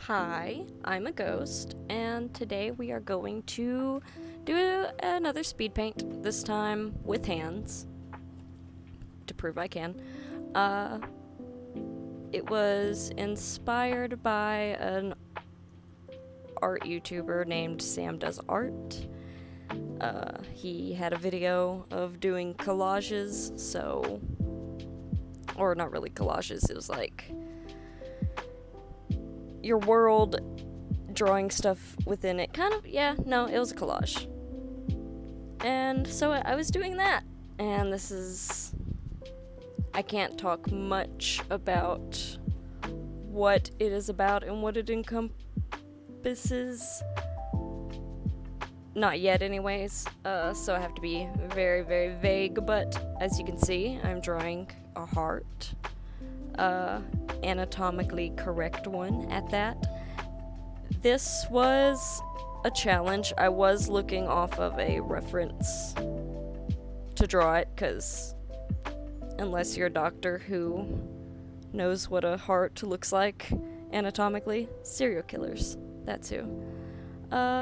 Hi, I'm a ghost, and today we are going to do another speed paint, this time with hands, to prove I can. Uh, it was inspired by an art YouTuber named Sam Does Art. He had a video of doing collages, or not really collages, it was like your world drawing stuff within it. It was a collage. And so I was doing that. And I can't talk much about what it is about and what it encompasses. Not yet, anyways. So I have to be very, very vague. But as you can see, I'm drawing a heart. Anatomically correct one at that. This was a challenge. I was looking off of a reference to draw it, because unless you're a doctor who knows what a heart looks like anatomically, serial killers, that's who.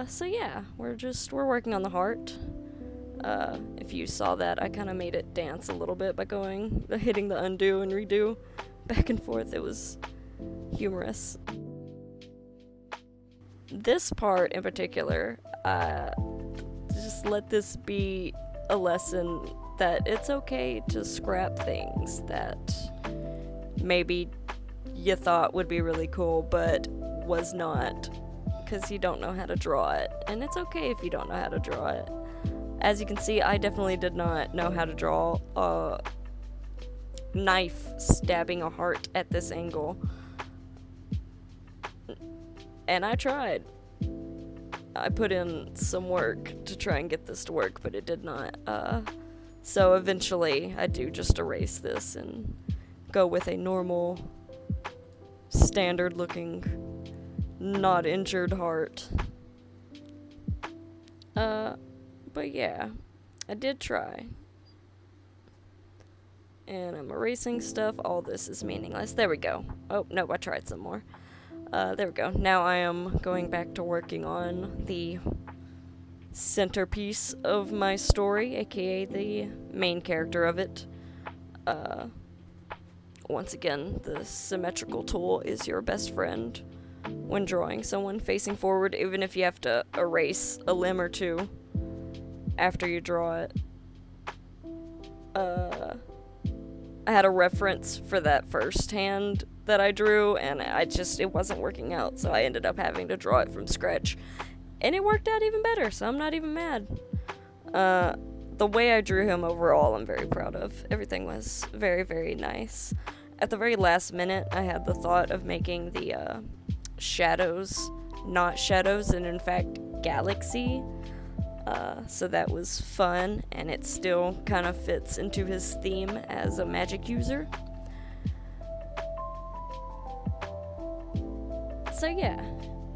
So yeah, we're working on the heart. If you saw that, I kind of made it dance a little bit by hitting the undo and redo back and forth. It was humorous. This part in particular, just let this be a lesson that it's okay to scrap things that maybe you thought would be really cool but was not, because you don't know how to draw it. And it's okay if you don't know how to draw it. As you can see, I definitely did not know how to draw a knife stabbing a heart at this angle. And I tried. I put in some work to try and get this to work, but it did not. So eventually I do just erase this and go with a normal, standard looking, not injured heart. But yeah, I did try. And I'm erasing stuff. All this is meaningless. There we go. Oh, no, I tried some more. There we go. Now I am going back to working on the centerpiece of my story, aka the main character of it. Once again, the symmetrical tool is your best friend when drawing someone facing forward, even if you have to erase a limb or two after you draw it. I had a reference for that first hand that I drew, and it wasn't working out, so I ended up having to draw it from scratch. And it worked out even better, so I'm not even mad. The way I drew him overall, I'm very proud of. Everything was very, very nice. At the very last minute, I had the thought of making the shadows not shadows, and in fact, galaxy. So that was fun, and it still kind of fits into his theme as a magic user. So yeah,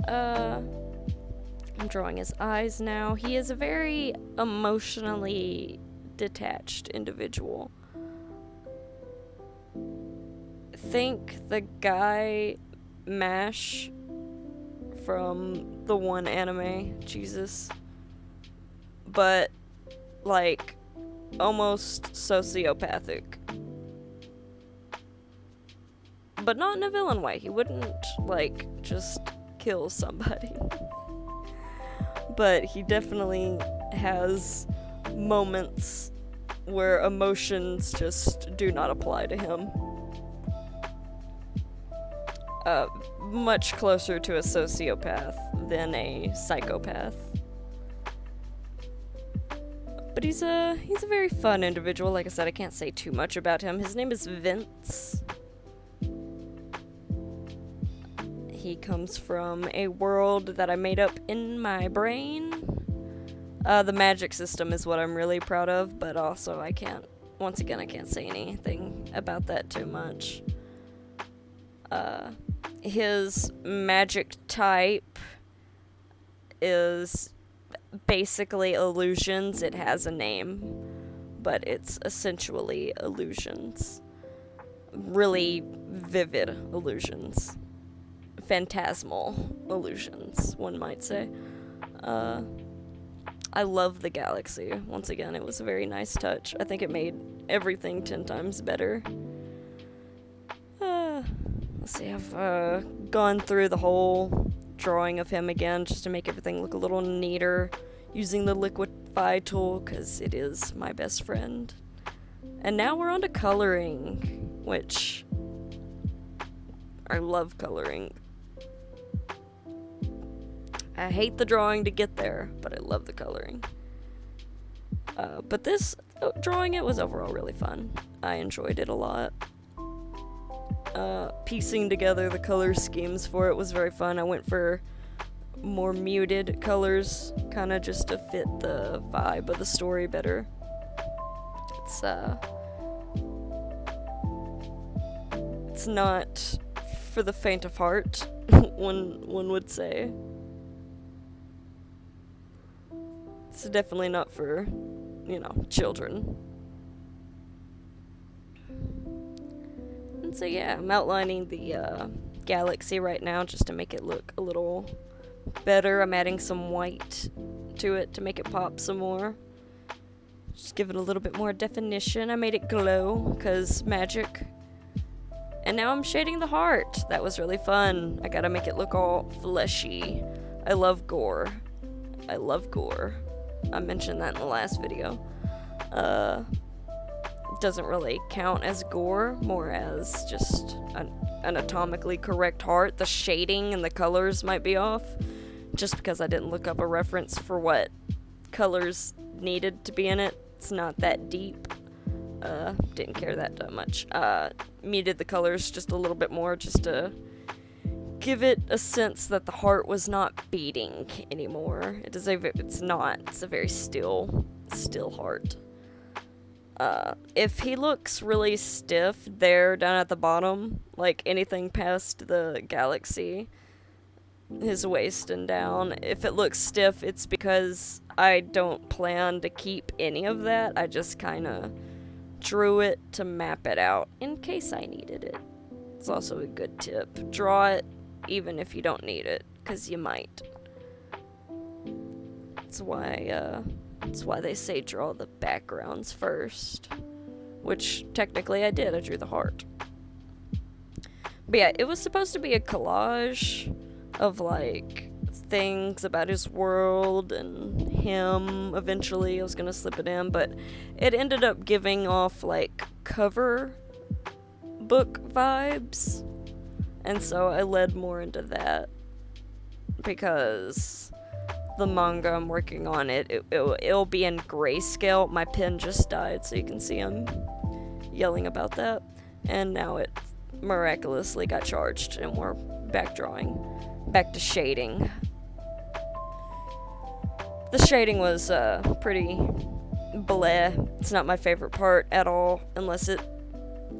I'm drawing his eyes now. He is a very emotionally detached individual. Think the guy MASH from the one anime, Jesus. But, like, almost sociopathic. But not in a villain way. He wouldn't, like, just kill somebody. But he definitely has moments where emotions just do not apply to him. Much closer to a sociopath than a psychopath. But he's a very fun individual. Like I said, I can't say too much about him. His name is Vince. He comes from a world that I made up in my brain. The magic system is what I'm really proud of, but also I can't say anything about that too much. His magic type is basically illusions. It has a name, but it's essentially illusions. Really vivid illusions. phantasmal illusions, one might say. I love the galaxy. Once again, it was a very nice touch. I think it made everything 10 times better. Let's see, I've gone through the whole drawing of him again just to make everything look a little neater, using the liquify tool because it is my best friend. And now we're on to coloring, which I love coloring. I hate the drawing to get there, but I love the coloring. But this drawing, it was overall really fun. I enjoyed it a lot. Piecing together the color schemes for it was very fun. I went for more muted colors, kind of just to fit the vibe of the story better. It's not for the faint of heart, one would say. It's definitely not for, children. And so yeah, I'm outlining the galaxy right now just to make it look a little better. I'm adding some white to it to make it pop some more. Just give it a little bit more definition. I made it glow, because magic. And now I'm shading the heart. That was really fun. I gotta make it look all fleshy. I love gore. I mentioned that in the last video. It doesn't really count as gore, more as just an anatomically correct heart. The shading and the colors might be off, just because I didn't look up a reference for what colors needed to be in it. It's not that deep. Didn't care that much. Muted the colors just a little bit more, just to give it a sense that the heart was not beating anymore. It's a very still heart. If he looks really stiff there down at the bottom, like anything past the galaxy, his waist and down, if it looks stiff, it's because I don't plan to keep any of that. I just kind of drew it to map it out in case I needed it. It's also a good tip. Draw it even if you don't need it, because you might. That's why they say draw the backgrounds first, which technically I did. I drew the heart. But yeah, it was supposed to be a collage of like things about his world and him. Eventually I was gonna slip it in, but it ended up giving off like cover book vibes, and so I led more into that because the manga I'm working on, it'll be in grayscale. My pen just died, so you can see I'm yelling about that, and now it miraculously got charged and we're back to shading. The shading was pretty bleh. It's not my favorite part at all, unless it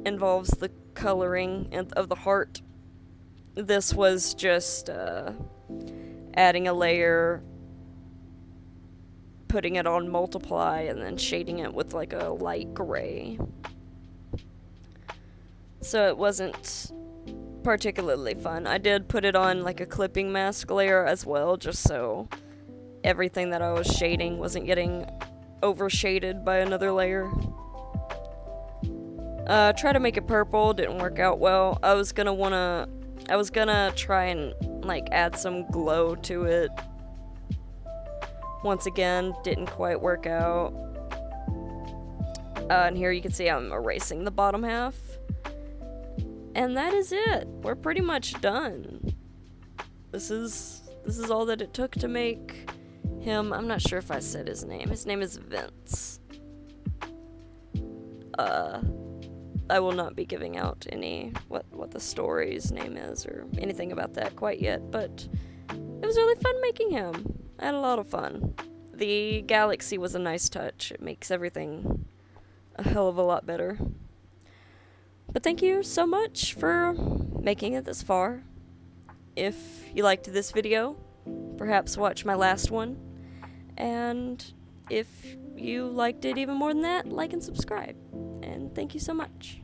involves the coloring of the heart. This was just adding a layer, putting it on multiply, and then shading it with like a light gray. So it wasn't particularly fun. I did put it on like a clipping mask layer as well, just so everything that I was shading wasn't getting overshaded by another layer. Try to make it purple, didn't work out well. I was gonna try and like add some glow to it. Once again, didn't quite work out. And here you can see I'm erasing the bottom half. And that is it. We're pretty much done. This is all that it took to make him. I'm not sure if I said his name. His name is Vince. I will not be giving out any what the story's name is or anything about that quite yet, but it was really fun making him. I had a lot of fun. The galaxy was a nice touch. It makes everything a hell of a lot better. But thank you so much for making it this far. If you liked this video, perhaps watch my last one. And if you liked it even more than that, like and subscribe. And thank you so much.